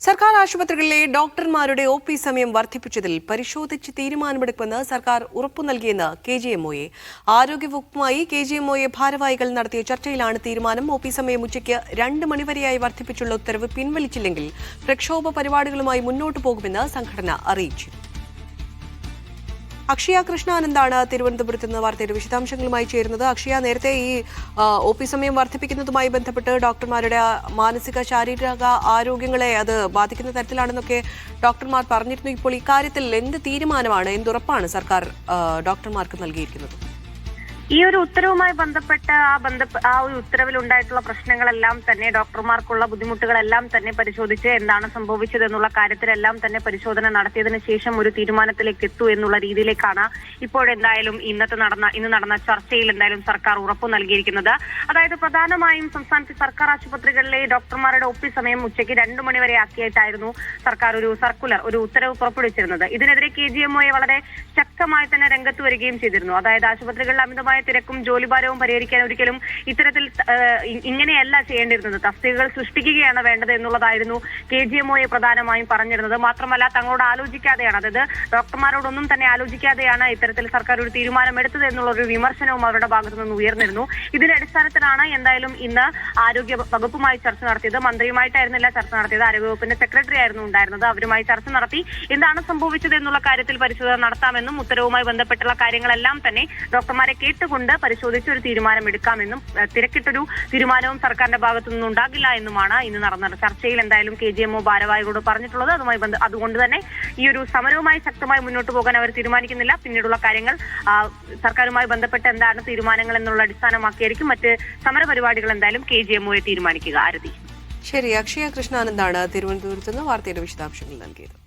സർക്കാർ ആശുപത്രികളിലെ ഡോക്ടർമാരുടെ ഒ.പി. സമയം വർദ്ധിപ്പിച്ചതിൽ പരിശോധിച്ച് തീരുമാനമെടുക്കുമെന്ന് സർക്കാർ ഉറപ്പു നൽകിയെന്ന് KGMOA. ആരോഗ്യവകുപ്പുമായി KGMOA ഭാരവാഹികൾ നടത്തിയ ചർച്ചയിലാണ് തീരുമാനം. ഒ.പി. സമയം ഉച്ചയ്ക്ക് 2 മണിവരെയായി വർദ്ധിപ്പിച്ചുള്ള ഉത്തരവ് പിൻവലിച്ചില്ലെങ്കിൽ പ്രക്ഷോഭ പരിപാടികളുമായി മുന്നോട്ടു പോകുമെന്ന് സംഘടന അറിയിച്ചു. അക്ഷയ കൃഷ്ണാനന്ദാണ് തിരുവനന്തപുരത്ത് നിന്ന് വാർത്തയുടെ വിശദാംശങ്ങളുമായി ചേരുന്നത്. അക്ഷയ, നേരത്തെ ഈ ഒ.പി. സമയം വർദ്ധിപ്പിക്കുന്നതുമായി ബന്ധപ്പെട്ട് ഡോക്ടർമാരുടെ മാനസിക ശാരീരിക ആരോഗ്യങ്ങളെ അത് ബാധിക്കുന്ന തരത്തിലാണെന്നൊക്കെ ഡോക്ടർമാർ പറഞ്ഞിരുന്നു. ഇപ്പോൾ ഇക്കാര്യത്തിൽ എന്ത് തീരുമാനമാണ്, എന്തുറപ്പാണ് സർക്കാർ ഡോക്ടർമാർക്ക് നൽകിയിരിക്കുന്നത്? ഈ ഒരു ഉത്തരവുമായി ബന്ധപ്പെട്ട് ആ ഒരു ഉത്തരവിലുണ്ടായിട്ടുള്ള പ്രശ്നങ്ങളെല്ലാം തന്നെ, ഡോക്ടർമാർക്കുള്ള ബുദ്ധിമുട്ടുകളെല്ലാം തന്നെ പരിശോധിച്ച് എന്താണ് സംഭവിച്ചതെന്നുള്ള കാര്യത്തിലെല്ലാം തന്നെ പരിശോധന നടത്തിയതിനു ശേഷം ഒരു തീരുമാനത്തിലേക്ക് എത്തൂ എന്നുള്ള രീതിയിലേക്കാണ് ഇപ്പോഴെന്തായാലും ഇന്ന് നടന്ന ചർച്ചയിൽ എന്തായാലും സർക്കാർ ഉറപ്പു നൽകിയിരിക്കുന്നത്. അതായത് പ്രധാനമായും സംസ്ഥാനത്തെ സർക്കാർ ആശുപത്രികളിലെ ഡോക്ടർമാരുടെ ഒ.പി. സമയം ഉച്ചയ്ക്ക് 2 മണിവരെ ആക്കിയിട്ടായിരുന്നു സർക്കാർ ഒരു ഉത്തരവ് പുറപ്പെടുവിച്ചിരുന്നത്. ഇതിനെതിരെ KGMOA വളരെ ശക്തമായി തന്നെ രംഗത്ത് വരികയും ചെയ്തിരുന്നു. അതായത് ആശുപത്രികളിൽ അമിതമായ തിരക്കും ജോലിഭാരവും പരിഹരിക്കാൻ ഒരിക്കലും ഇത്തരത്തിൽ ഇങ്ങനെയല്ല ചെയ്യേണ്ടിരുന്നത്, തസ്തികകൾ സൃഷ്ടിക്കുകയാണ് വേണ്ടത് എന്നുള്ളതായിരുന്നു KGMOA പ്രധാനമായും പറഞ്ഞിരുന്നത്. മാത്രമല്ല തങ്ങളോട് ആലോചിക്കാതെയാണ്, അതായത് ഡോക്ടർമാരോടൊന്നും തന്നെ ആലോചിക്കാതെയാണ് ഇത്തരത്തിൽ സർക്കാർ ഒരു തീരുമാനമെടുത്തത് എന്നുള്ള ഒരു വിമർശനവും അവരുടെ ഭാഗത്തു നിന്ന് ഉയർന്നിരുന്നു. ഇതിന്റെ അടിസ്ഥാനത്തിലാണ് എന്തായാലും ഇന്ന് ആരോഗ്യ വകുപ്പുമായി ചർച്ച നടത്തിയത്. മന്ത്രിയുമായിട്ടായിരുന്നില്ല ചർച്ച നടത്തിയത്, ആരോഗ്യവകുപ്പിന്റെ സെക്രട്ടറി ആയിരുന്നു ഉണ്ടായിരുന്നത്. അവരുമായി ചർച്ച നടത്തി എന്താണ് സംഭവിച്ചത് എന്നുള്ള കാര്യത്തിൽ പരിശോധന നടത്താമെന്നും ഉത്തരവുമായി ബന്ധപ്പെട്ടുള്ള കാര്യങ്ങളെല്ലാം തന്നെ ഡോക്ടർമാരെ കൊണ്ട് പരിശോധിച്ച് ഒരു തീരുമാനം എടുക്കാമെന്നും തിരക്കിട്ടൊരു തീരുമാനവും സർക്കാരിന്റെ ഭാഗത്തു നിന്നും ഉണ്ടാകില്ല എന്നുമാണ് ഇന്ന് നടന്ന ചർച്ചയിൽ എന്തായാലും KGMO ഭാരവാഹികളോട് പറഞ്ഞിട്ടുള്ളത്. അതുകൊണ്ട് തന്നെ ഈ ഒരു സമരവുമായി ശക്തമായി മുന്നോട്ട് പോകാൻ അവർ തീരുമാനിക്കുന്നില്ല. പിന്നീടുള്ള കാര്യങ്ങൾ സർക്കാരുമായി ബന്ധപ്പെട്ട് എന്താണ് തീരുമാനങ്ങൾ എന്നുള്ള അടിസ്ഥാനമാക്കിയായിരിക്കും മറ്റ് സമരപരിപാടികൾ എന്തായാലും KGMOയെ തീരുമാനിക്കുക. ആരതി. ശരി, അക്ഷയ കൃഷ്ണാനന്ദാണ് തിരുവനന്തപുരത്ത് നിന്ന് വാർത്തയുടെ വിശദാംശങ്ങൾ നൽകിയത്.